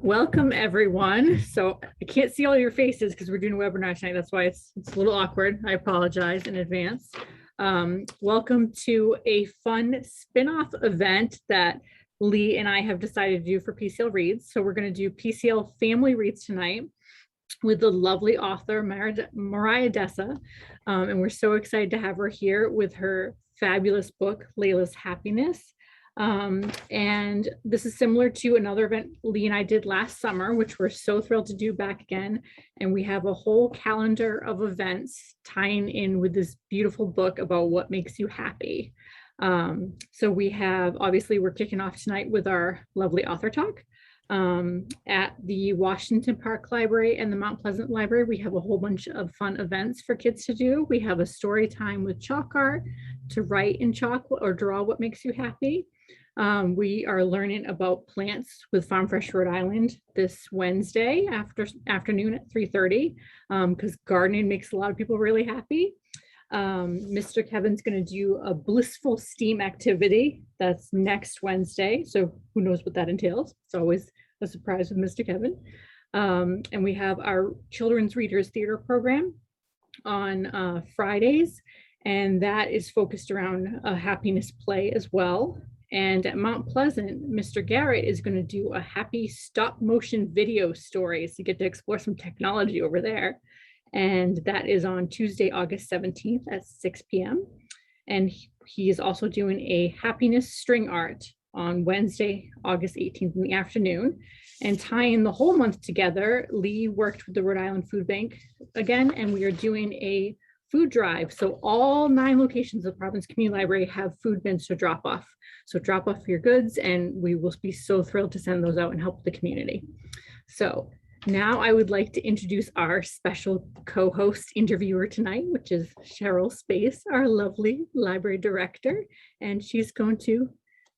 Welcome, everyone. So I can't see all your faces because we're doing a webinar tonight. That's why it's a little awkward. I apologize in advance. Welcome to a fun spin-off event that Lee and I have decided to do for PCL Reads. So we're going to do PCL Family Reads tonight with the lovely author Mariahadessa. And we're so excited to have her here with her fabulous book, Layla's Happiness. And this is similar to another event Lee and I did last summer, which we're so thrilled to do back again. And we have a whole calendar of events tying in with this beautiful book about what makes you happy. So we have, obviously, we're kicking off tonight with our lovely author talk. At the Washington Park Library and the Mount Pleasant Library, we have a whole bunch of fun events for kids to do. We have a story time with chalk art to write in chalk or draw what makes you happy. We are learning about plants with Farm Fresh Rhode Island this Wednesday afternoon at 3:30 because gardening makes a lot of people really happy. Mr. Kevin's going to do a blissful steam activity that's next Wednesday. So who knows what that entails? It's always a surprise with Mr. Kevin. And we have our Children's Readers Theater program on Fridays, and that is focused around a happiness play as well. And at Mount Pleasant, Mr. Garrett is going to do a happy stop motion video story. So you get to explore some technology over there. And that is on Tuesday, August 17th at 6 p.m. And he is also doing a happiness string art on Wednesday, August 18th in the afternoon. And tying the whole month together, Lee worked with the Rhode Island Food Bank again, and we are doing a food drive. So all 9 locations of the Providence Community Library have food bins to drop off. So drop off your goods, and we will be so thrilled to send those out and help the community. So now I would like to introduce our special co-host interviewer tonight, which is Cheryl Space, our lovely library director, and she's going to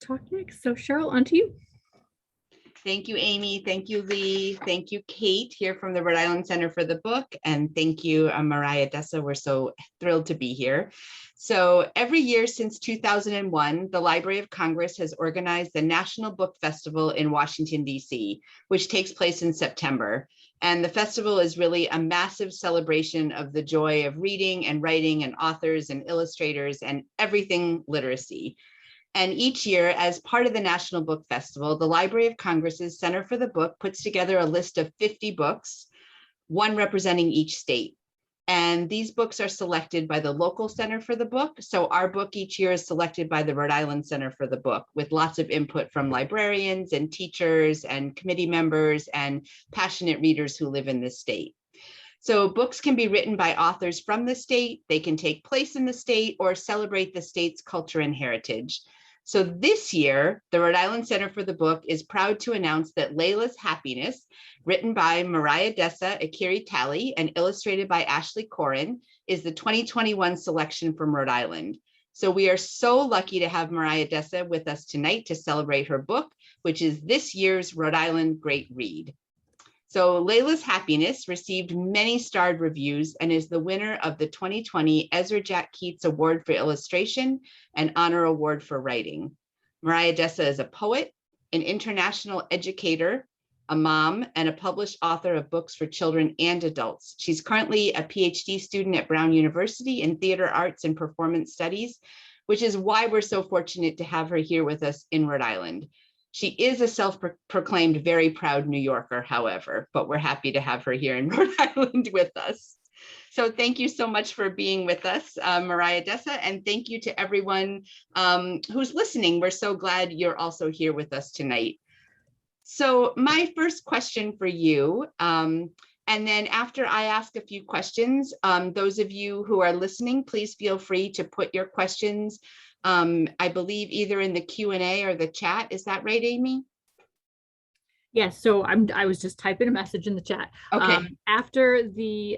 talk next. So Cheryl, on to you. Thank you, Amy. Thank you, Lee. Thank you, Kate, here from the Rhode Island Center for the book. And thank you, Mariahadessa. We're so thrilled to be here. So every year since 2001, the Library of Congress has organized the National Book Festival in Washington, D.C., which takes place in September. And the festival is really a massive celebration of the joy of reading and writing and authors and illustrators and everything literacy. And each year, as part of the National Book Festival, the Library of Congress's Center for the Book puts together a list of 50 books, one representing each state. And these books are selected by the local Center for the Book. So our book each year is selected by the Rhode Island Center for the Book, with lots of input from librarians and teachers and committee members and passionate readers who live in this state. So books can be written by authors from the state, they can take place in the state, or celebrate the state's culture and heritage. So this year, the Rhode Island Center for the Book is proud to announce that Layla's Happiness, written by Mariahadessa Ekere Tallie and illustrated by Ashley Corin, is the 2021 selection from Rhode Island. So we are so lucky to have Mariahadessa with us tonight to celebrate her book, which is this year's Rhode Island Great Read. So Layla's Happiness received many starred reviews and is the winner of the 2020 Ezra Jack Keats Award for Illustration and Honor Award for Writing. Mariahadessa is a poet, an international educator, a mom, and a published author of books for children and adults. She's currently a Ph.D. student at Brown University in Theater Arts and Performance Studies, which is why we're so fortunate to have her here with us in Rhode Island. She is a self-proclaimed very proud New Yorker, however, but we're happy to have her here in Rhode Island with us. So thank you so much for being with us, Mariahadessa, and thank you to everyone who's listening. We're so glad you're also here with us tonight. So my first question for you, and then after I ask a few questions, those of you who are listening, please feel free to put your questions I believe either in the Q&A or the chat. Is that right, Amy? Yes, so I was just typing a message in the chat. Okay. After the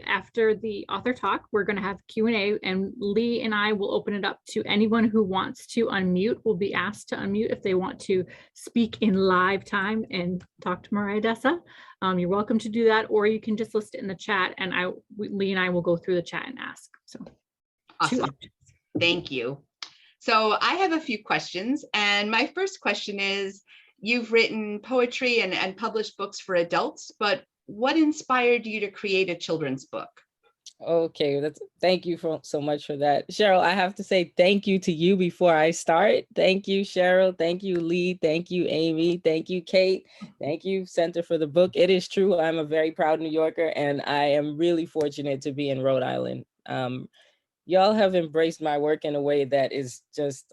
author talk, we're going to have Q&A, and Lee and I will open it up to anyone who wants to unmute. Will be asked to unmute if they want to speak in live time and talk to Mariahadessa. You're welcome to do that, or you can just list it in the chat, and Lee and I will go through the chat and ask. So, awesome. Thank you. So I have a few questions, and my first question is, You've written poetry and published books for adults, but what inspired you to create a children's book? Okay, thank you so much for that. Cheryl, I have to say thank you to you before I start. Thank you, Cheryl. Thank you, Lee. Thank you, Amy. Thank you, Kate. Thank you, Center for the Book. It is true, I'm a very proud New Yorker, and I am really fortunate to be in Rhode Island. Y'all have embraced my work in a way that is just,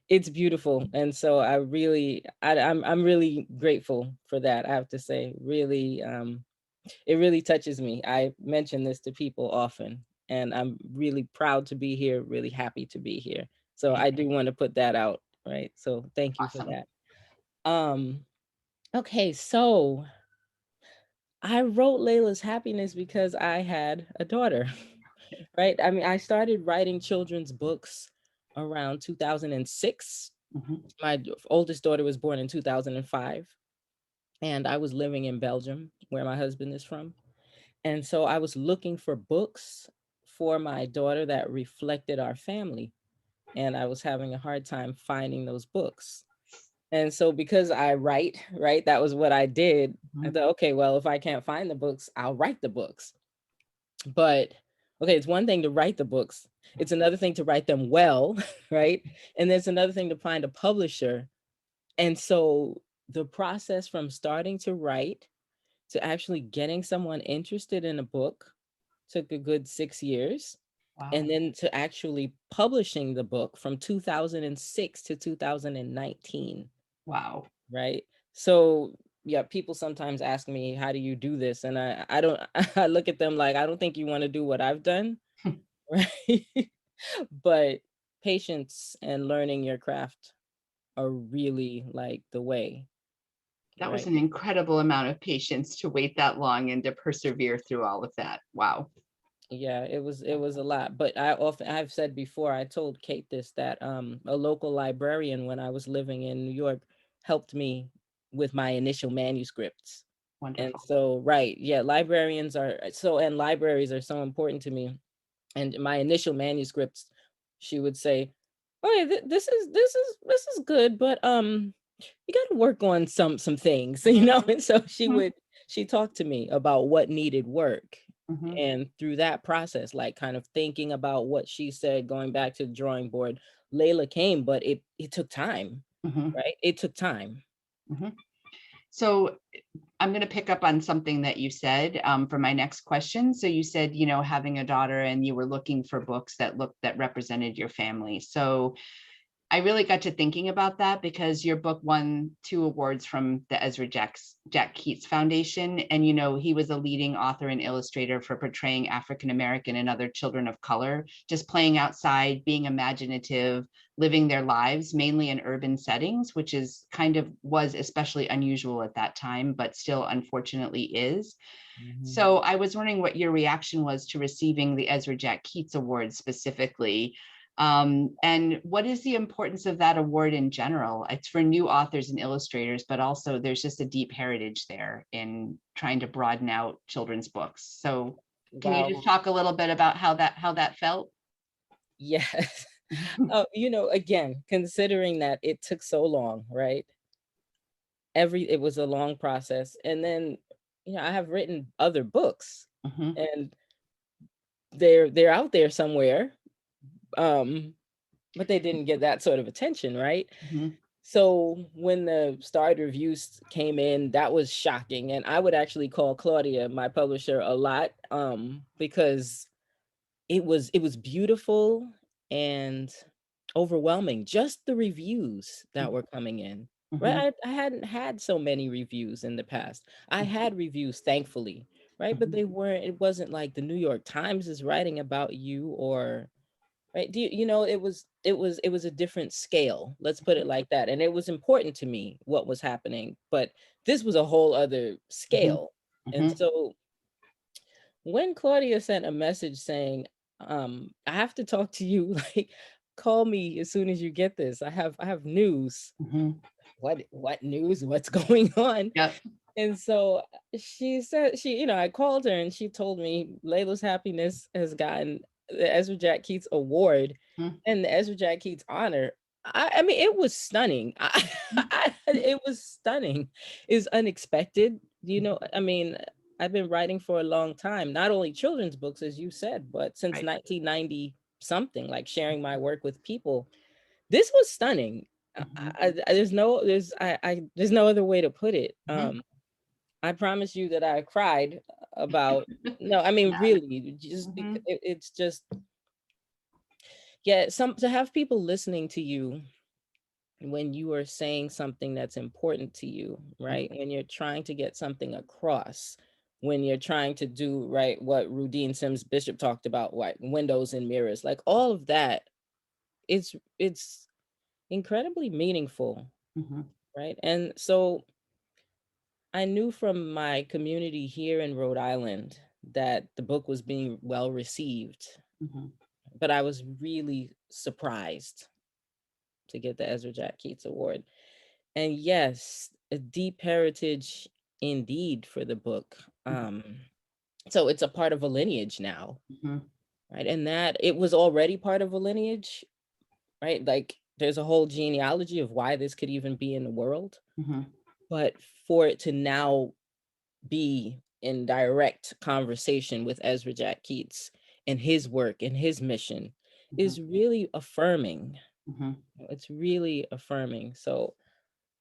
it's beautiful. And so I'm really grateful for that, I have to say. Really, it really touches me. I mention this to people often, and I'm really proud to be here, really happy to be here. So I do want to put that out, right? So thank you for Awesome. that. Okay, so I wrote Layla's Happiness because I had a daughter, right? I mean, I started writing children's books around 2006. My oldest daughter was born in 2005, and I was living in Belgium, where my husband is from. And so I was looking for books for my daughter that reflected our family. And I was having a hard time finding those books. And so because I write, right, that was what I did. I thought, okay, well, if I can't find the books, I'll write the books. But okay, it's one thing to write the books. It's another thing to write them well, right? And there's another thing to find a publisher. And so the process from starting to write to actually getting someone interested in a book took a good 6 years. Wow. And then to actually publishing the book from 2006 to 2019. Wow. Right. So yeah, people sometimes ask me, how do you do this? And I don't, I look at them like, I don't think you want to do what I've done. Right. But patience and learning your craft are really like the way. That was Right. an incredible amount of patience to wait that long and to persevere through all of that. Wow. Yeah, it was a lot. But I've said before, I told Kate this, that a local librarian when I was living in New York helped me with my initial manuscripts. Wonderful. And so, right, yeah, librarians are so, and libraries are so important to me. And my initial manuscripts, she would say, "Oh, yeah, this is good, but you got to work on some things," you know. And so she talked to me about what needed work. And through that process, like kind of thinking about what she said, going back to the drawing board, Layla came, but it took time, right? It took time. So I'm going to pick up on something that you said for my next question. So you said, you know, having a daughter and you were looking for books that represented your family. So I really got to thinking about that because your book won 2 awards from the Ezra Jack Keats Foundation. And, you know, he was a leading author and illustrator for portraying African-American and other children of color, just playing outside, being imaginative, living their lives, mainly in urban settings, which is was especially unusual at that time, but still unfortunately is. So I was wondering what your reaction was to receiving the Ezra Jack Keats Award specifically. And what is the importance of that award in general? It's for new authors and illustrators, but also there's just a deep heritage there in trying to broaden out children's books. So can you just talk a little bit about how that felt? Yes. You know, again, considering that it took so long, right? It was a long process. And then, you know, I have written other books and they're out there somewhere. But they didn't get that sort of attention, right? So when the starred reviews came in, that was shocking. And I would actually call Claudia, my publisher, a lot, because it was beautiful and overwhelming, just the reviews that were coming in. Right. I hadn't had so many reviews in the past. I had reviews, thankfully, right? But it wasn't like the New York Times is writing about you, or right. You know, it was a different scale. Let's put it like that. And it was important to me what was happening, but this was a whole other scale. And so when Claudia sent a message saying, I have to talk to you, like, call me as soon as you get this. I have news. What news? What's going on? Yep. And so she said, you know, I called her and she told me Layla's Happiness has gotten the Ezra Jack Keats Award and the Ezra Jack Keats honor. I mean, it was stunning. It was stunning. It's unexpected. You know, I mean, I've been writing for a long time, not only children's books, as you said, but since Right. 1990 something, like sharing my work with people. This was stunning. There's no other way to put it. I promise you that I cried about, no, I mean, really, just because it's just, yeah, to have people listening to you when you are saying something that's important to you, right? When you're trying to get something across, when you're trying to do, right, what Rudine Sims Bishop talked about, like windows and mirrors, like all of that, it's incredibly meaningful, right? And so I knew from my community here in Rhode Island that the book was being well received, but I was really surprised to get the Ezra Jack Keats Award. And yes, a deep heritage indeed for the book. So it's a part of a lineage now, right? And that it was already part of a lineage, right? Like there's a whole genealogy of why this could even be in the world. But for it to now be in direct conversation with Ezra Jack Keats and his work and his mission is really affirming. It's really affirming. So,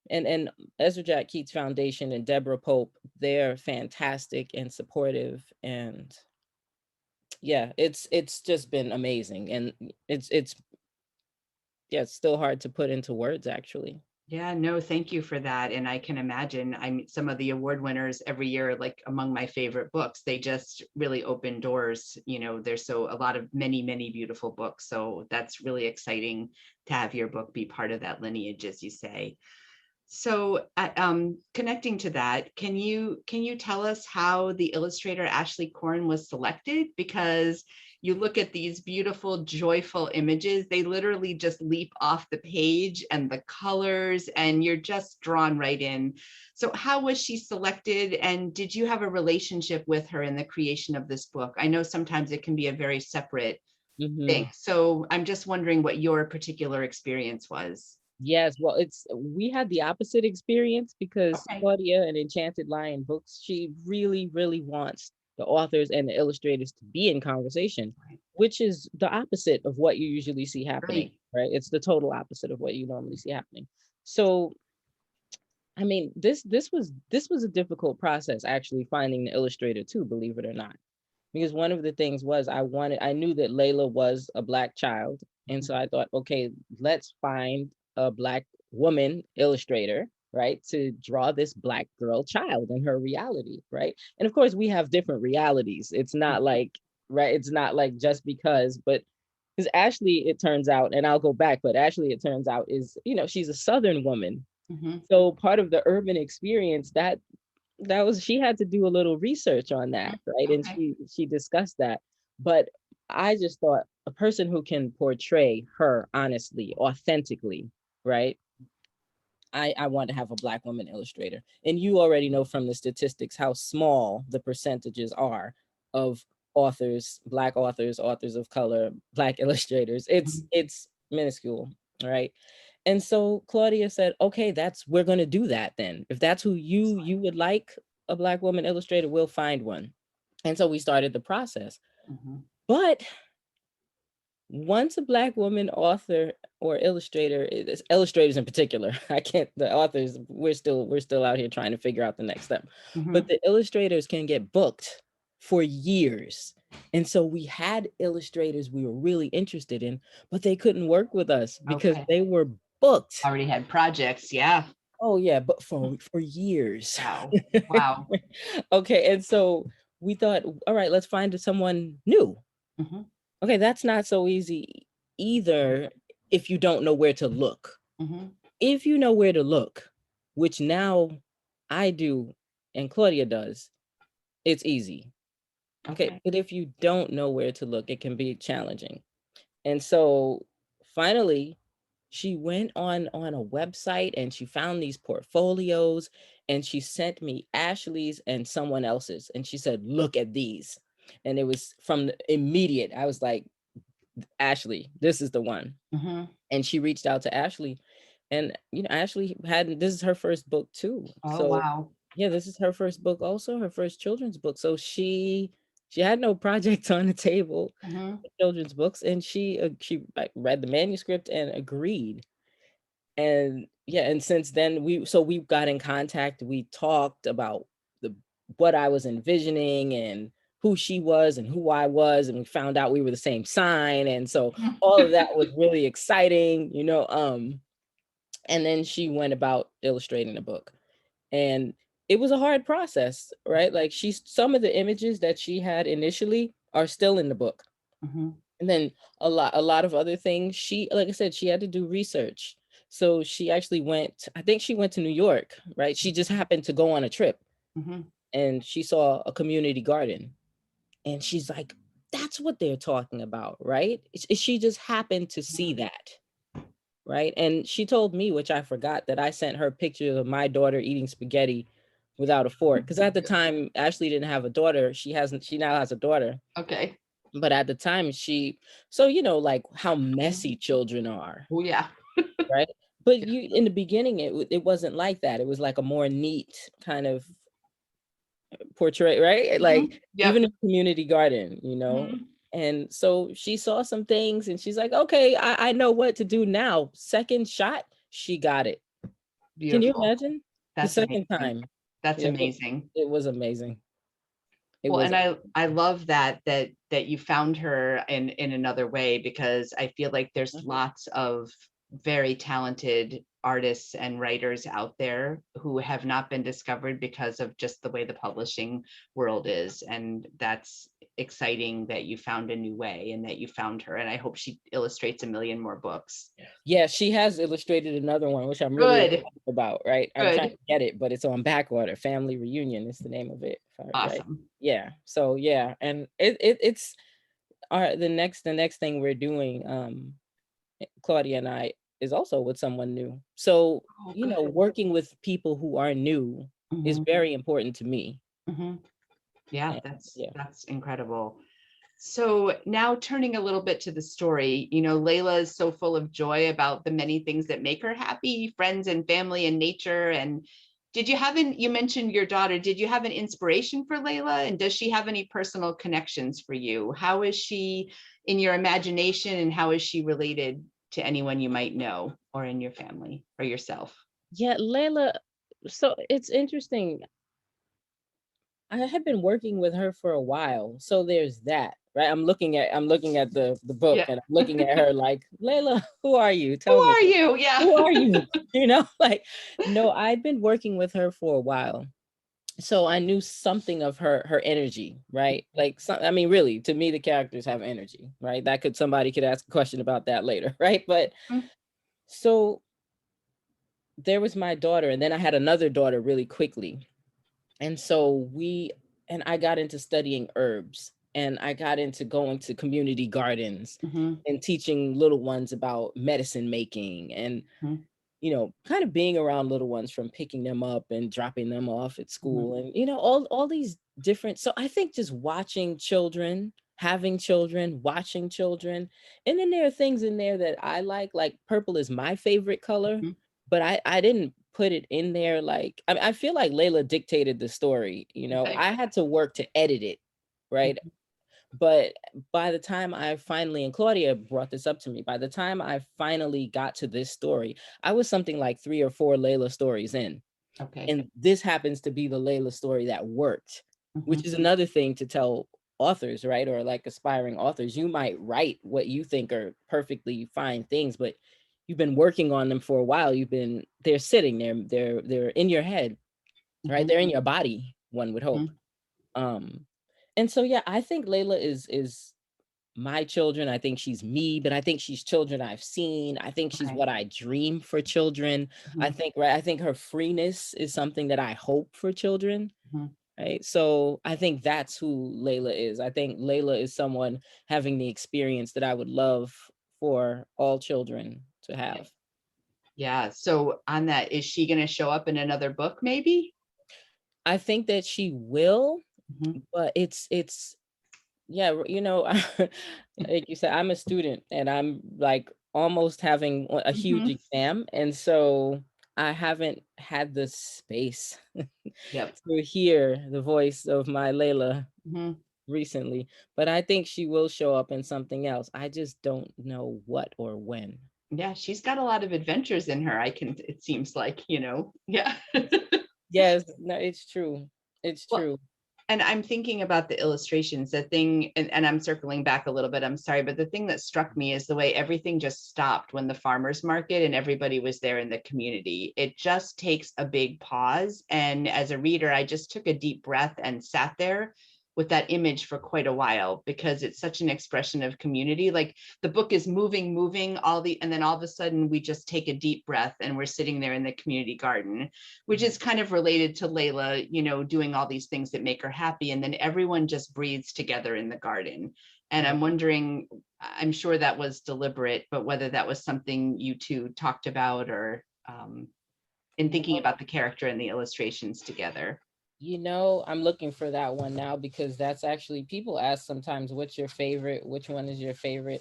and Ezra Jack Keats Foundation and Deborah Pope, they're fantastic and supportive, and yeah, it's just been amazing, and it's yeah, it's still hard to put into words actually. Yeah, no, thank you for that. And I can imagine, I mean, some of the award winners every year, like among my favorite books, they just really open doors. You know, there's a lot of many beautiful books. So that's really exciting to have your book be part of that lineage, as you say. So connecting to that, can you tell us how the illustrator Ashley Korn was selected? Because you look at these beautiful, joyful images, they literally just leap off the page, and the colors, and you're just drawn right in. So how was she selected, and did you have a relationship with her in the creation of this book? I know sometimes it can be a very separate thing. So I'm just wondering what your particular experience was. Yes, well, we had the opposite experience because Claudia and Enchanted Lion Books, she really, really wants the authors and the illustrators to be in conversation, which is the opposite of what you usually see happening, right? It's the total opposite of what you normally see happening. So, I mean, this was a difficult process actually finding the illustrator too, believe it or not. Because one of the things was I knew that Layla was a Black child. And so I thought, okay, let's find a Black woman illustrator, right, to draw this Black girl child in her reality, right? And of course, we have different realities. It's not like, right, it's not like just because, but because Ashley, it turns out, and I'll go back, but Ashley, it turns out, is, you know, she's a Southern woman. So part of the urban experience that was, she had to do a little research on that, right? And she discussed that. But I just thought a person who can portray her honestly, authentically, right? I want to have a Black woman illustrator. And you already know from the statistics how small the percentages are of authors, Black authors, authors of color, Black illustrators. It's minuscule, right? And so Claudia said, okay, we're going to do that then. If that's who you would like, a Black woman illustrator, we'll find one. And so we started the process. But once a Black woman author or illustrator, illustrators in particular, the authors, we're still out here trying to figure out the next step. But the illustrators can get booked for years. And so we had illustrators we were really interested in, but they couldn't work with us because they were booked. Already had projects, yeah. Oh yeah, but for years. Wow. Wow. Okay, and so we thought, all right, let's find someone new. Okay, that's not so easy either if you don't know where to look. If you know where to look, which now I do and Claudia does, it's easy. Okay, but if you don't know where to look, it can be challenging. And so finally, she went on a website and she found these portfolios and she sent me Ashley's and someone else's. And she said, look at these. And it was from the immediate, I was like, Ashley, this is the one. And she reached out to Ashley, and Ashley this is her first book too. Oh, So wow. yeah, this is her first book, also her first children's book. So she had no projects on the table, children's books, and she like, read the manuscript and agreed. And yeah, and since then we got in contact. We talked about what I was envisioning and who she was and who I was, and we found out we were the same sign, and so all of that was really exciting, and then she went about illustrating the book, and it was a hard process, right? Like, some of the images that she had initially are still in the book. And then a lot of other things, like I said, she had to do research. So she actually I think she went to New York, right? She just happened to go on a trip, and she saw a community garden, and she's like, that's what they're talking about, right? She just happened to see that, right? And she told me, which I forgot, that I sent her pictures of my daughter eating spaghetti without a fork, because at the time Ashley didn't have a daughter. She now has a daughter. Okay. But at the time like how messy children are. Oh, yeah. Right. But in the beginning, it wasn't like that. It was like a more neat kind of portrait, right? Like, even a community garden, And so she saw some things, and she's like, okay, I know what to do now. Second shot, she got it. Beautiful. Can you imagine? That's the second amazing. time. That's amazing. It was amazing. I love that you found her in another way, because I feel like there's lots of very talented artists and writers out there who have not been discovered because of just the way the publishing world is. And that's exciting that you found a new way and that you found her. And I hope she illustrates a million more books. Yeah, she has illustrated another one, which I'm really excited about, right? I'm trying to get it, but it's on back order. Family Reunion is the name of it. Awesome. Right? Yeah. So yeah, and it's the next thing we're doing, Claudia and I, is also with someone new. So working with people who are new is very important to me. Yeah, that's incredible. So now, turning a little bit to the story, Layla is so full of joy about the many things that make her happy, friends and family and nature. And you mentioned your daughter, did you have an inspiration for Layla? And does she have any personal connections for you? How is she in your imagination, and how is she related to anyone you might know, or in your family, or yourself? Yeah, Layla, so it's interesting. I had been working with her for a while, so there's that, right? I'm looking at the book, and I'm looking at her like, Layla, who are you? Tell me. Who are you? Yeah. Who are you? Like, no, I'd been working with her for a while, so I knew something of her energy, right? Like, really, to me, the characters have energy, right? Somebody could ask a question about that later, right? But so there was my daughter, and then I had another daughter really quickly. And so I got into studying herbs, and I got into going to community gardens and teaching little ones about medicine making, and, kind of being around little ones, from picking them up and dropping them off at school, and, all these different. So I think just watching children, having children, watching children. And then there are things in there that I like purple is my favorite color, but I didn't put it in there. Like, I feel like Layla dictated the story, I had to work to edit it, right? But by the time I finally, and Claudia brought this up to me, by the time I finally got to this story, I was something like 3 or 4 Layla stories in. Okay. And this happens to be the Layla story that worked, which is another thing to tell authors, right? Or like aspiring authors. You might write what you think are perfectly fine things, but you've been working on them for a while. They're sitting there, they're in your head, right? They're in your body, one would hope. And so, yeah, I think Layla is my children. I think she's me, but I think she's children I've seen. I think she's what I dream for children. I think her freeness is something that I hope for children. Right. So I think that's who Layla is. I think Layla is someone having the experience that I would love for all children to have. Yeah. So on that, is she going to show up in another book, maybe? I think that she will, but it's Yeah, you know, like you said, I'm a student and I'm like almost having a huge Mhm. exam. And so I haven't had the space Yep. to hear the voice of my Layla Mhm. recently, but I think she will show up in something else. I just don't know what or when. Yeah, she's got a lot of adventures in her. It seems like, yeah. Yes, no, it's true. It's Well, true. and I'm thinking about the illustrations, the thing, and I'm circling back a little bit, I'm sorry, but the thing that struck me is the way everything just stopped when the farmer's market and everybody was there in the community. It just takes a big pause. And as a reader, I just took a deep breath and sat there with that image for quite a while because it's such an expression of community. Like the book is moving, and then all of a sudden we just take a deep breath and we're sitting there in the community garden, which is kind of related to Layla, doing all these things that make her happy. And then everyone just breathes together in the garden. And I'm wondering, I'm sure that was deliberate, but whether that was something you two talked about or in thinking about the character and the illustrations together. You know, I'm looking for that one now because that's actually, people ask sometimes, what's your favorite? Which one is your favorite?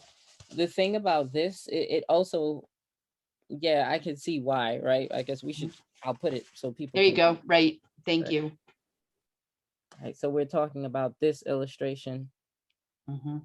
The thing about this, it also, yeah, I can see why, right? I guess we should, I'll put it so people There you can, go. Right. Thank right? you. Right, so we're talking about this illustration. Mhm.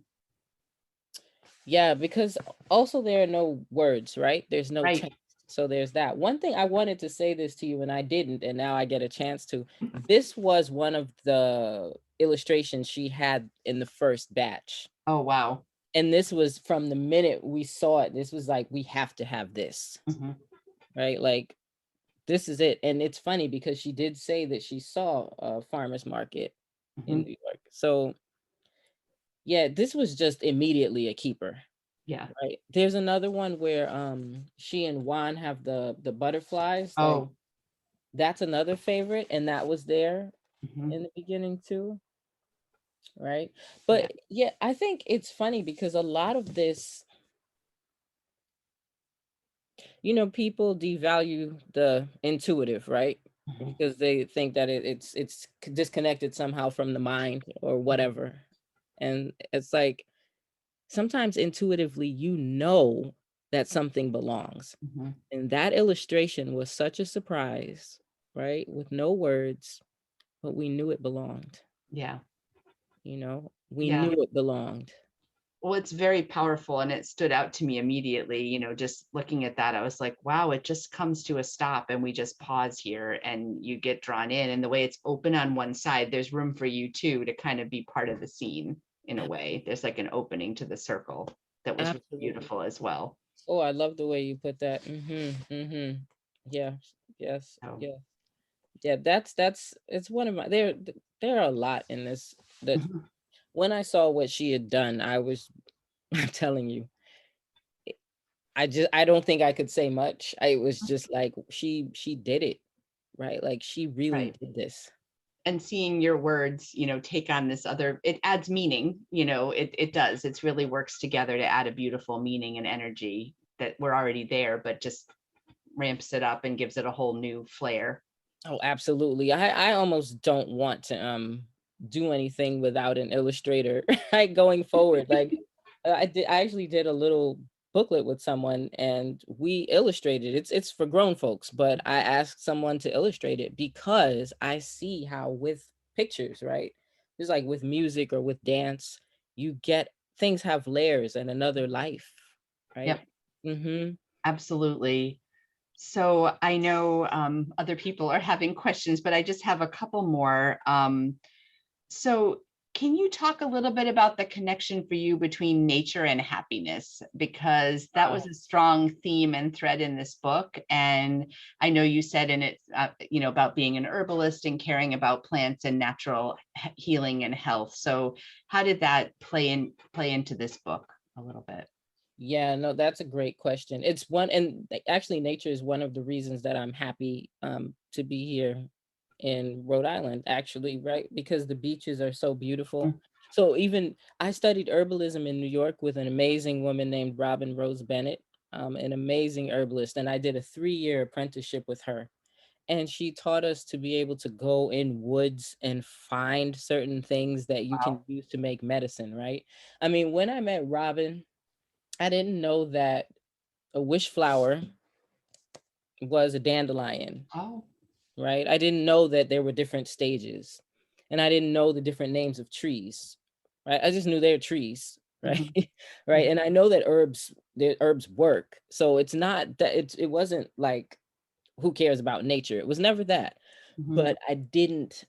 Yeah, because also there are no words, right? There's no Right. text. So there's that. One thing I wanted to say this to you and I didn't, and now I get a chance to. This was one of the illustrations she had in the first batch. Oh, wow. And this was from the minute we saw it, this was like, we have to have this, Mhm. right? Like, this is it. And it's funny because she did say that she saw a farmer's market in Mhm. New York. So yeah, this was just immediately a keeper. Yeah. Right. There's another one where she and Juan have the butterflies. Like Oh. that's another favorite, and that was there Mhm. in the beginning too. Right. Yeah. But yeah, I think it's funny because a lot of this, people devalue the intuitive, right? Mhm. Because they think that it's disconnected somehow from the mind or whatever. And it's like sometimes intuitively that something belongs. Mhm. And that illustration was such a surprise, right? With no words, but we knew it belonged. Yeah. We Yeah. knew it belonged. Well, it's very powerful and it stood out to me immediately. Just looking at that, I was like, wow, it just comes to a stop and we just pause here and you get drawn in. And the way it's open on one side, there's room for you too to kind of be part of the scene in a way. There's like an opening to the circle that was really Absolutely. beautiful as well. Oh, I love the way you put that. Yeah, yes, So, yeah. Yeah, that's it's one of my there are a lot in this that mhm. when I saw what she had done, I'm telling you, I don't think I could say much. I was just like she did it, right? Like she really Right. did this. And seeing your words, take on this other, it adds meaning, it does. It really works together to add a beautiful meaning and energy that we're already there, but just ramps it up and gives it a whole new flair. Oh, absolutely. I almost don't want to do anything without an illustrator like going forward. Like I actually did a little booklet with someone and we illustrated it's for grown folks, but I asked someone to illustrate it because I see how with pictures, right? Just like with music or with dance, you get things have layers and another life, right? Yep, Mm-hmm. absolutely. So I know other people are having questions, but I just have a couple more. So can you talk a little bit about the connection for you between nature and happiness? Because that was a strong theme and thread in this book. And I know you said in it, about being an herbalist and caring about plants and natural healing and health. So how did that play into this book a little bit? Yeah, no, that's a great question. It's one, and actually, nature is one of the reasons that I'm happy to be here in Rhode Island, actually, right? Because the beaches are so beautiful. So even I studied herbalism in New York with an amazing woman named Robin Rose Bennett, an amazing herbalist, and I did a 3-year apprenticeship with her. And she taught us to be able to go in woods and find certain things that you can Wow. use to make medicine, right? I mean, when I met Robin, I didn't know that a wish flower was a dandelion, Oh. right? I didn't know that there were different stages, and I didn't know the different names of trees, right? I just knew they're trees, right? Right. And I know that the herbs work. So it's not that it wasn't like, who cares about nature? It was never that. But I didn't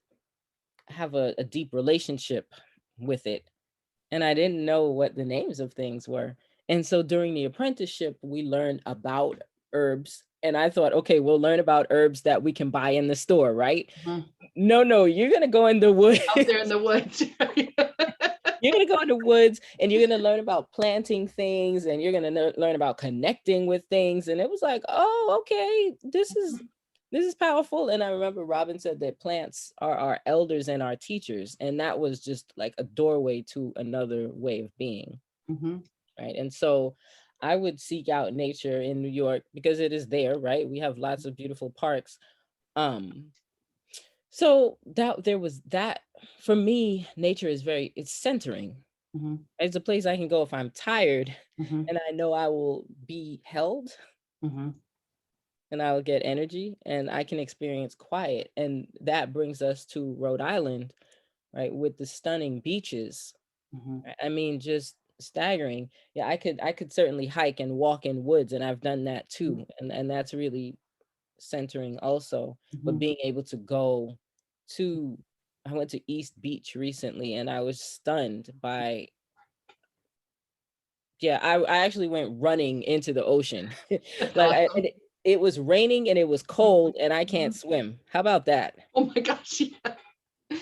have a deep relationship with it. And I didn't know what the names of things were. And so during the apprenticeship, we learned about herbs. And I thought, okay, we'll learn about herbs that we can buy in the store, right? No, you're going to go in the woods. Out there in the woods. You're going to go in the woods and you're going to learn about planting things, and you're going to learn about connecting with things. And it was like, oh, okay, this is powerful. And I remember Robin said that plants are our elders and our teachers. And that was just like a doorway to another way of being. Right. And so I would seek out nature in New York because it is there, right? We have lots of beautiful parks. So that there was that. For me, nature is it's centering. It's a place I can go if I'm tired, and I know I will be held, and I will get energy, and I can experience quiet. And that brings us to Rhode Island, right, with the stunning beaches. I mean, just staggering. Yeah, I could certainly hike and walk in woods, and I've done that too, and that's really centering also. But being able to go to, I went to East Beach recently, and I was stunned by, yeah, I actually went running into the ocean. Like it was raining and it was cold and I can't swim. How about that? Oh my gosh. Yeah.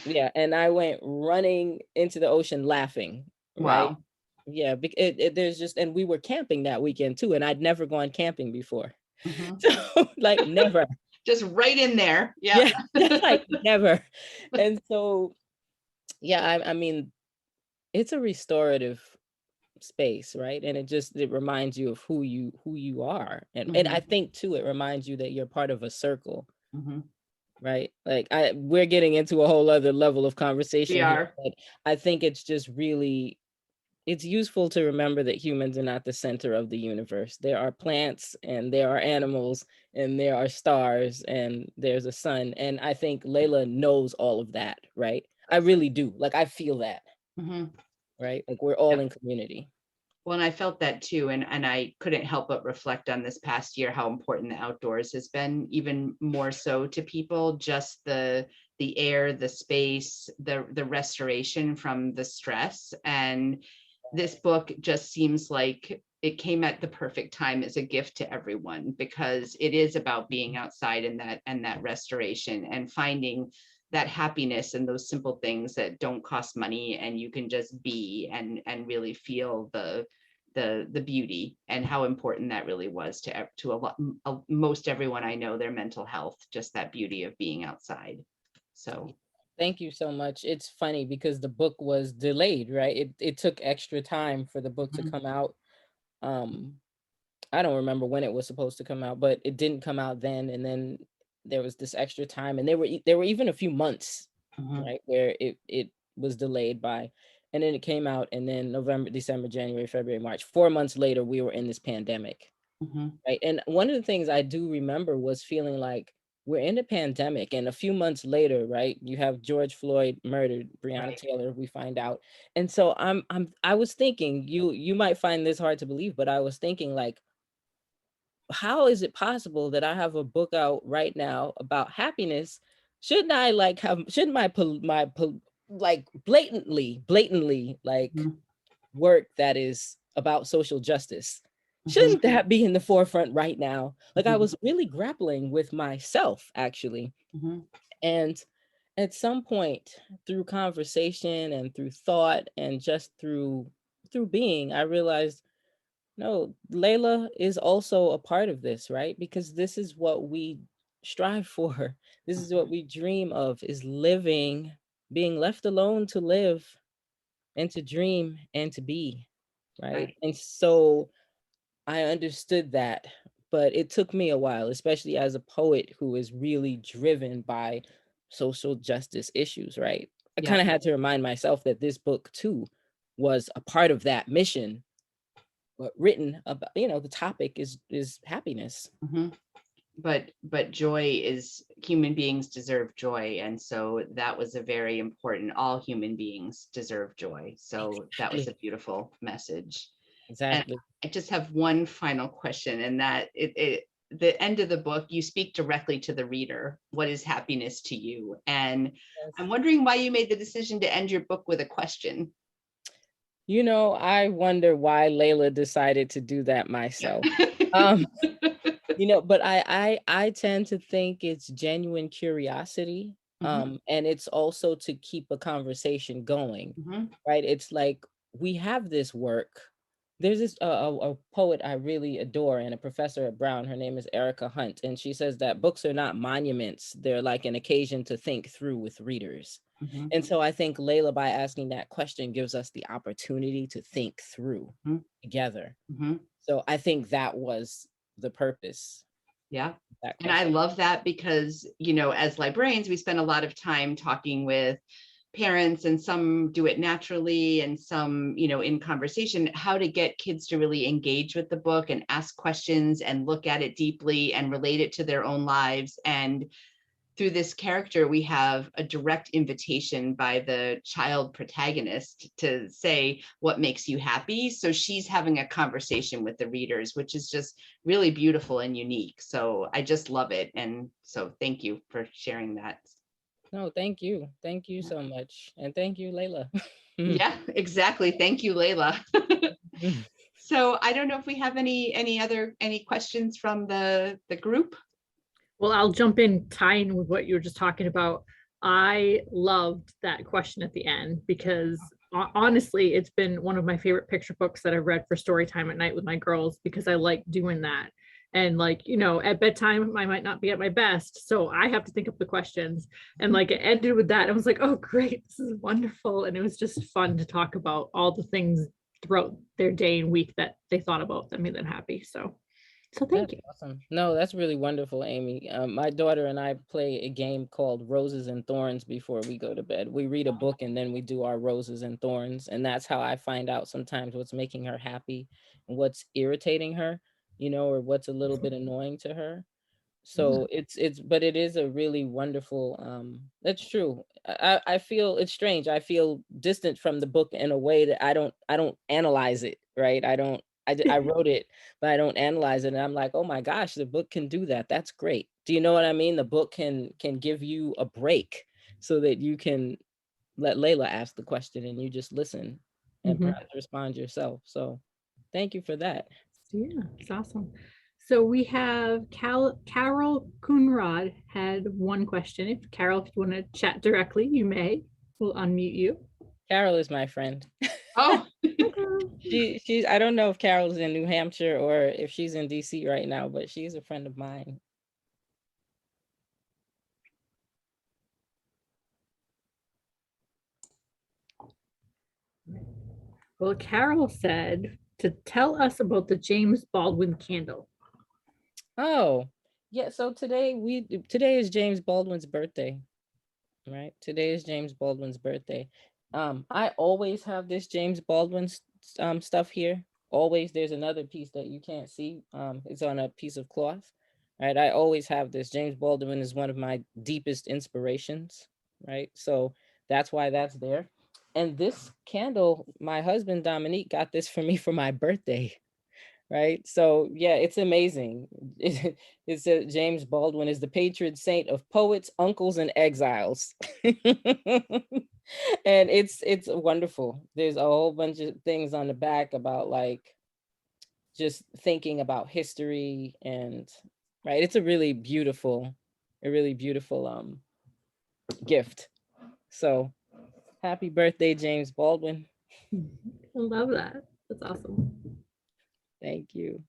Yeah, and I went running into the ocean laughing, right? Wow. Yeah, there's just, and we were camping that weekend too, and I'd never gone camping before. So like never. Just right in there. Yeah. Like never. And so, yeah, I mean, it's a restorative space, right? And it reminds you of who you are. And I think too, it reminds you that you're part of a circle. Right? Like we're getting into a whole other level of conversation We here, are. but I think it's just really, it's useful to remember that humans are not the center of the universe. There are plants and there are animals and there are stars and there's a sun. And I think Layla knows all of that, right? I really do. Like I feel that, right? Like we're all in community. Well, and I felt that too. And I couldn't help but reflect on this past year, how important the outdoors has been, even more so to people, just the air, the space, the restoration from the stress. And this book just seems like it came at the perfect time as a gift to everyone, because it is about being outside and that restoration and finding that happiness and those simple things that don't cost money, and you can just be and really feel the beauty, and how important that really was to a lot, most everyone I know, their mental health, just that beauty of being outside. So thank you so much. It's funny because the book was delayed, right? It took extra time for the book to come out. I don't remember when it was supposed to come out, but it didn't come out then. And then there was this extra time, and there were even a few months, right, where it was delayed by, and then it came out, and then November, December, January, February, March, 4 months later, we were in this pandemic, right? And one of the things I do remember was feeling like we're in a pandemic, and a few months later, right, you have George Floyd murdered, Breonna Taylor, we find out. And so I was thinking, you might find this hard to believe, but I was thinking like, how is it possible that I have a book out right now about happiness? Shouldn't I like have, shouldn't like blatantly like work that is about social justice, shouldn't that be in the forefront right now? Like I was really grappling with myself actually. And at some point through conversation and through thought and just through being, I realized, no, Layla is also a part of this, right? Because this is what we strive for. This is what we dream of, is living, being left alone to live and to dream and to be, right? And so I understood that but it took me a while, especially as a poet who is really driven by social justice issues, right? I kind of had to remind myself that this book too was a part of that mission, but written about, the topic is happiness. But joy is, human beings deserve joy, and so that was a very important, all human beings deserve joy. So that was a beautiful message. Exactly. And I just have one final question, and that the end of the book, you speak directly to the reader. What is happiness to you? And I'm wondering why you made the decision to end your book with a question. I wonder why Layla decided to do that myself. But I tend to think it's genuine curiosity. And it's also to keep a conversation going, right? It's like, we have this work. There's this a poet I really adore and a professor at Brown. Her name is Erica Hunt, and she says that books are not monuments. They're like an occasion to think through with readers. And so I think Layla, by asking that question, gives us the opportunity to think through together. So I think that was the purpose. Yeah. And I love that because, as librarians, we spend a lot of time talking with parents, and some do it naturally and some, in conversation, how to get kids to really engage with the book and ask questions and look at it deeply and relate it to their own lives. And through this character, we have a direct invitation by the child protagonist to say, what makes you happy? So she's having a conversation with the readers, which is just really beautiful and unique. So I just love it. And so thank you for sharing that. No, thank you. Thank you so much. And thank you, Layla. Yeah, exactly. Thank you, Layla. So I don't know if we have any questions from the group. Well, I'll jump in, tying with what you were just talking about. I loved that question at the end because honestly, it's been one of my favorite picture books that I've read for story time at night with my girls, because I like doing that. And at bedtime, I might not be at my best. So I have to think up the questions. And it ended with that. I was like, oh, great. This is wonderful. And it was just fun to talk about all the things throughout their day and week that they thought about that made them happy. So thank you. Awesome. No, that's really wonderful, Amy. My daughter and I play a game called Roses and Thorns before we go to bed. We read a book and then we do our roses and thorns. And that's how I find out sometimes what's making her happy and what's irritating her, or what's a little bit annoying to her. So but it is a really wonderful, that's true. I feel it's strange. I feel distant from the book in a way that I don't analyze it, right? I wrote it, but I don't analyze it. And I'm like, oh my gosh, the book can do that. That's great. Do you know what I mean? The book can give you a break so that you can let Layla ask the question and you just listen and perhaps respond yourself. So thank you for that. Yeah, it's awesome. So we have Carol Coonrod had one question. If Carol, if you want to chat directly, you may. We'll unmute you. Carol is my friend. Oh, she's I don't know if Carol's in New Hampshire or if she's in DC right now, but she's a friend of mine. Well, Carol said to tell us about the James Baldwin candle. Oh, yeah. So today is James Baldwin's birthday, right? Today is James Baldwin's birthday. I always have this James Baldwin stuff here. Always. There's another piece that you can't see. It's on a piece of cloth, right? I always have this. James Baldwin is one of my deepest inspirations, right? So that's why that's there. And this candle, my husband Dominique got this for me for my birthday. Right. So, yeah, it's amazing. It says James Baldwin is the patron saint of poets, uncles, and exiles. And it's wonderful. There's a whole bunch of things on the back about just thinking about history and right. It's a really beautiful gift. So happy birthday, James Baldwin. I love that. That's awesome. Thank you.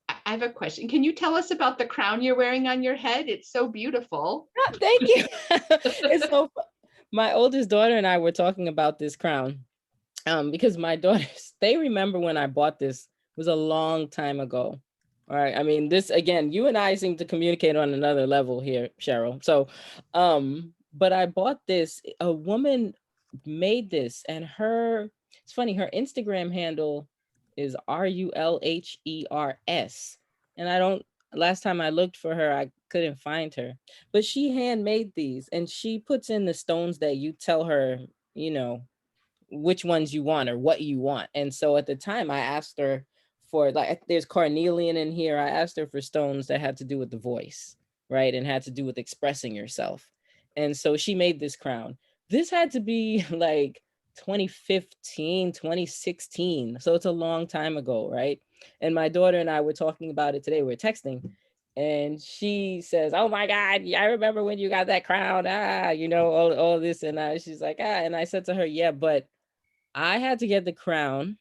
I have a question. Can you tell us about the crown you're wearing on your head? It's so beautiful. Oh, thank you. It's so fun. My oldest daughter and I were talking about this crown because my daughters, they remember when I bought this was a long time ago. All right. I mean, this again, you and I seem to communicate on another level here, Cheryl. So, but I bought this. A woman made this, and it's funny, her Instagram handle is RULHERS. And last time I looked for her, I couldn't find her. But she handmade these, and she puts in the stones that you tell her, which ones you want or what you want. And so at the time I asked her for, like, there's carnelian in here. I asked her for stones that had to do with the voice, right? And had to do with expressing yourself. And so she made this crown. This had to be like 2015, 2016. So it's a long time ago, right? And my daughter and I were talking about it today. We're texting. And she says, "Oh my God, I remember when you got that crown, all this." And she's like, and I said to her, "Yeah, but I had to get the crown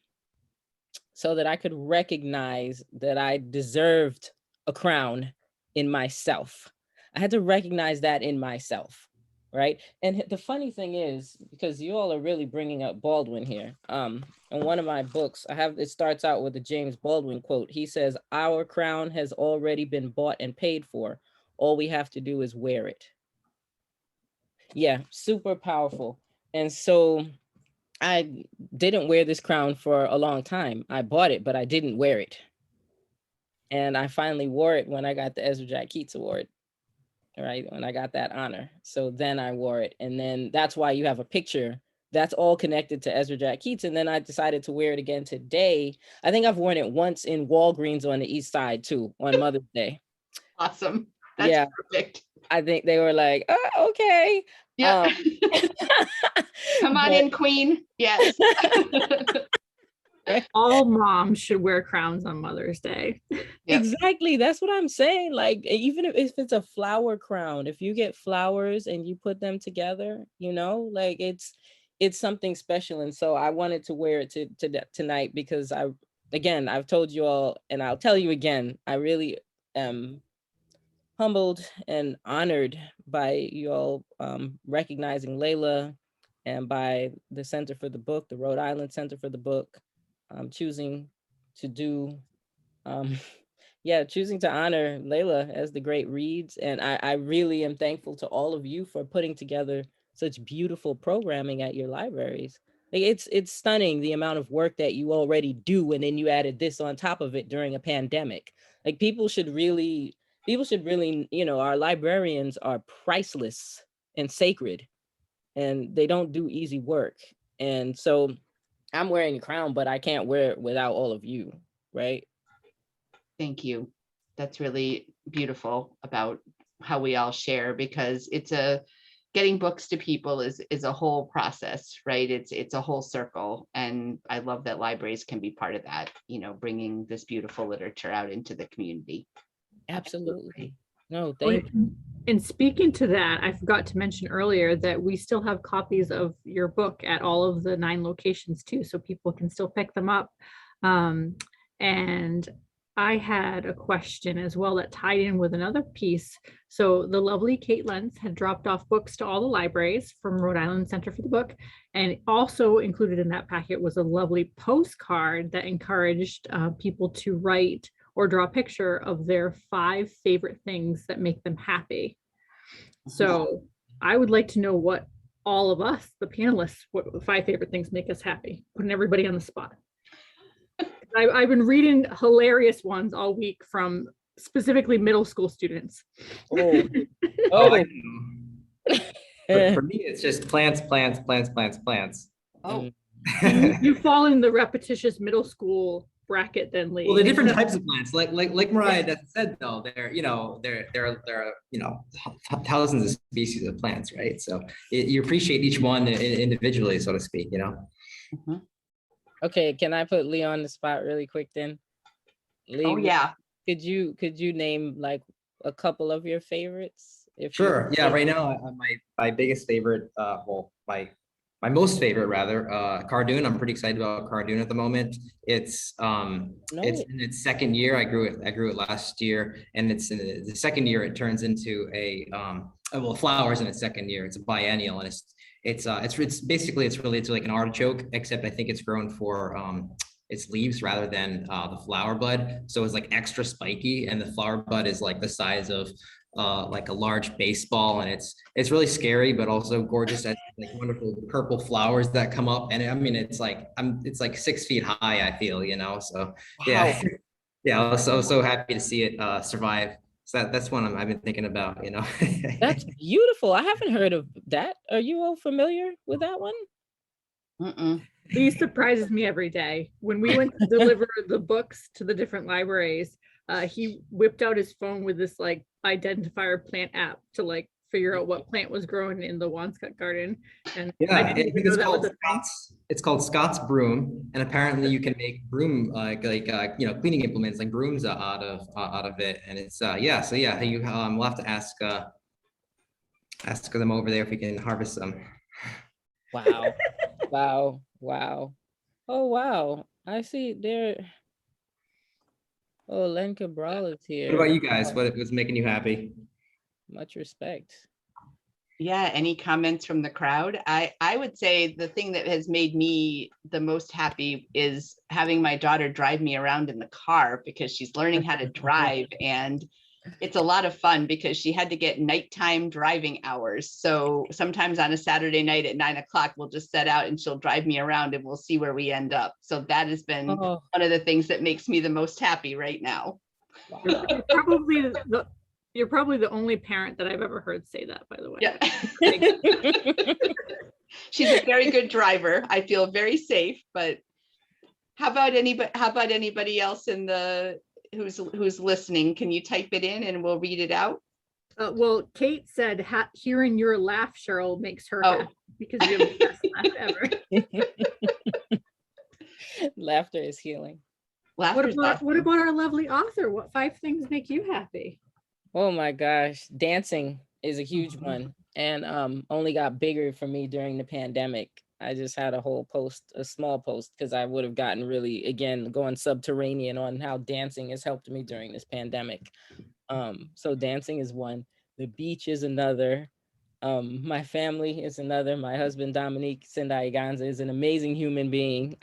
so that I could recognize that I deserved a crown in myself. I had to recognize that in myself, right?" And the funny thing is, because you all are really bringing up Baldwin here, in one of my books, it starts out with a James Baldwin quote. He says, "Our crown has already been bought and paid for. All we have to do is wear it." Yeah, super powerful. And so I didn't wear this crown for a long time. I bought it, but I didn't wear it. And I finally wore it when I got the Ezra Jack Keats Award, right? When I got that honor. So then I wore it. And then that's why you have a picture that's all connected to Ezra Jack Keats. And then I decided to wear it again today. I think I've worn it once in Walgreens on the East Side too, on Mother's Day. Awesome. That's perfect. I think they were like, "Oh, okay." Yeah. Come on in, Queen. Yes. All moms should wear crowns on Mother's Day. Yep. Exactly. That's what I'm saying. Like, even if it's a flower crown, if you get flowers and you put them together, like it's something special. And so I wanted to wear it to tonight because I've told you all, and I'll tell you again, I really am humbled and honored by you all recognizing Layla, and by the Center for the Book, the Rhode Island Center for the Book, choosing to honor Layla as the Great Reads. And I really am thankful to all of you for putting together such beautiful programming at your libraries. Like, it's stunning the amount of work that you already do, and then you added this on top of it during a pandemic. Like, people should really, our librarians are priceless and sacred, and they don't do easy work. And so I'm wearing a crown, but I can't wear it without all of you, right? Thank you. That's really beautiful about how we all share, because getting books to people is a whole process, right? It's a whole circle. And I love that libraries can be part of that, bringing this beautiful literature out into the community. Absolutely. No, thank you. And speaking to that, I forgot to mention earlier that we still have copies of your book at all of the 9 locations too, so people can still pick them up. And I had a question as well that tied in with another piece. So the lovely Kate Lentz had dropped off books to all the libraries from Rhode Island Center for the Book. And also included in that packet was a lovely postcard that encouraged people to write or draw a picture of their 5 favorite things that make them happy. So I would like to know what all of us, the panelists, what 5 favorite things make us happy, putting everybody on the spot. I've been reading hilarious ones all week from specifically middle school students. Oh. For me, it's just plants. Oh. You fall in the repetitious middle school bracket then, Lee. Well, the different types of plants, like Mariahadessa said, though, there are thousands of species of plants, right? So you appreciate each one individually, so to speak, Mm-hmm. Okay, can I put Lee on the spot really quick then? Lee, oh yeah. Could you name like a couple of your favorites? Sure. Yeah. Right now, my biggest favorite, my most favorite rather, Cardoon. I'm pretty excited about Cardoon at the moment. It's in its second year. I grew it last year, and it's in the second year. It turns into flowers in its second year. It's a biennial, and it's basically related to like an artichoke, except I think it's grown for its leaves rather than the flower bud. So it's like extra spiky, and the flower bud is like the size of like a large baseball, and it's really scary, but also gorgeous. As like wonderful purple flowers that come up, and I mean it's like it's like 6 feet high, I feel, you know. So yeah, Wow. yeah, I was so happy to see it survive. So that's one I've been thinking about, you know. That's beautiful. I haven't heard of that. Are you all familiar with that one? Mm-mm. He surprises me every day. When we went to deliver the books to the different libraries, he whipped out his phone with this like identifier plant app to like figure out what plant was growing in the Wanscott garden. And I Yeah, didn't even know that was a thing. It's called Scott's broom, and apparently you can make broom you know, cleaning implements like brooms out of it, and it's yeah. So yeah, you we'll have to ask them over there if we can harvest them. Wow. Wow. Wow. Oh, wow. I see there. Oh, Len Cabral is here. What about you guys? What was making you happy? Much respect. Yeah, any comments from the crowd? I would say the thing that has made me the most happy is having my daughter drive me around in the car, because she's learning how to drive, and it's a lot of fun because she had to get nighttime driving hours. So sometimes on a Saturday night at 9 o'clock, we'll just set out and she'll drive me around and we'll see where we end up. So that has been one of the things that makes me the most happy right now. Wow. You're probably the only parent that I've ever heard say that, by the way. Yeah. She's a very good driver. I feel very safe, but how about anybody else in the who's listening? Can you type it in and we'll read it out? Well, Kate said hearing your laugh, Cheryl, makes her happy because you have the best laugh ever. Laughter is healing. What about our lovely author? What 5 things make you happy? Oh my gosh, dancing is a huge one, and only got bigger for me during the pandemic. I just had a small post, because I would have gotten really, again, going subterranean on how dancing has helped me during this pandemic. So dancing is one. The beach is another. My family is another. My husband, Dominique Sendai Ganza, is an amazing human being.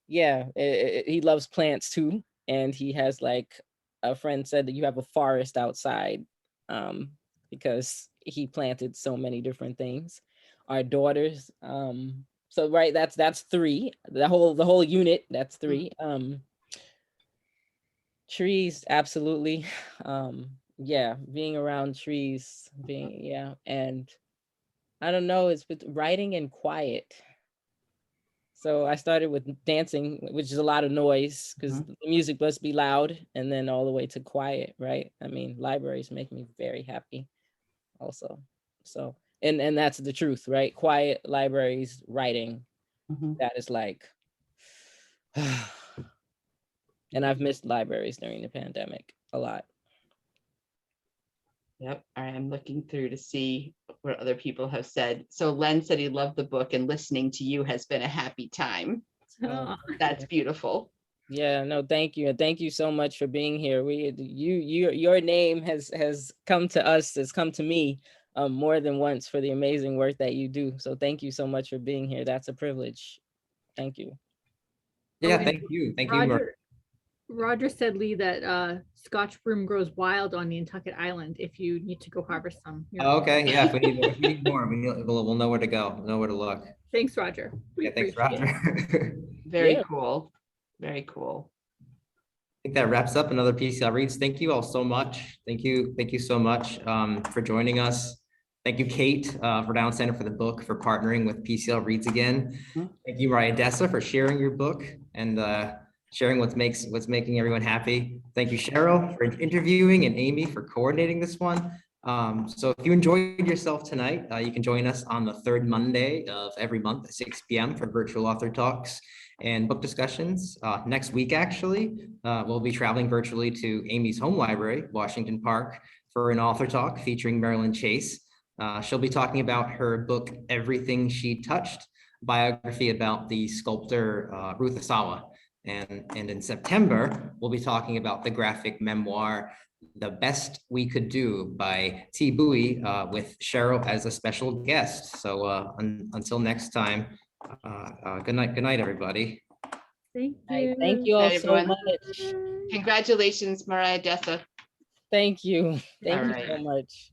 Yeah, he loves plants too. And he has, like, a friend said that you have a forest outside, because he planted so many different things. Our daughters, so right, that's 3. The whole unit, that's 3. Trees, absolutely. Yeah, being around trees, and I don't know, it's with writing and quiet. So I started with dancing, which is a lot of noise because the music must be loud, and then all the way to quiet, right? I mean, libraries make me very happy also. So, and that's the truth, right? Quiet libraries, writing, that is like, and I've missed libraries during the pandemic a lot. Yep. All right, I'm looking through to see what other people have said. So Len said he loved the book and listening to you has been a happy time. That's beautiful. Yeah, no, thank you. And thank you so much for being here. Your name has come to us, has come to me more than once for the amazing work that you do. So thank you so much for being here. That's a privilege. Thank you. Yeah, thank you. Thank you. Roger said, Lee, that Scotch broom grows wild on Nantucket Island if you need to go harvest some. Oh, okay, yeah, if we need more, we'll know where to go, know where to look. Thanks, Roger. Thanks, Roger. Very cool. Very cool. I think that wraps up another PCL Reads. Thank you all so much. Thank you so much for joining us. Thank you, Kate, Rhode Island Center for the book, for partnering with PCL Reads again. Thank you, Mariahadessa, for sharing your book and sharing what's making everyone happy. Thank you, Cheryl, for interviewing, and Amy for coordinating this one. So if you enjoyed yourself tonight, you can join us on the 3rd Monday of every month at 6 p.m. for virtual author talks and book discussions. Next week, actually, we'll be traveling virtually to Amy's home library, Washington Park, for an author talk featuring Marilyn Chase. She'll be talking about her book, Everything She Touched, biography about the sculptor Ruth Asawa. And in September, we'll be talking about the graphic memoir, The Best We Could Do by T. Bowie, with Cheryl as a special guest. So until next time, good night, everybody. Thank Right, thank you. you all Bye, so everyone. much. Congratulations, Mariahadessa. Thank you. Thank All you right. so much.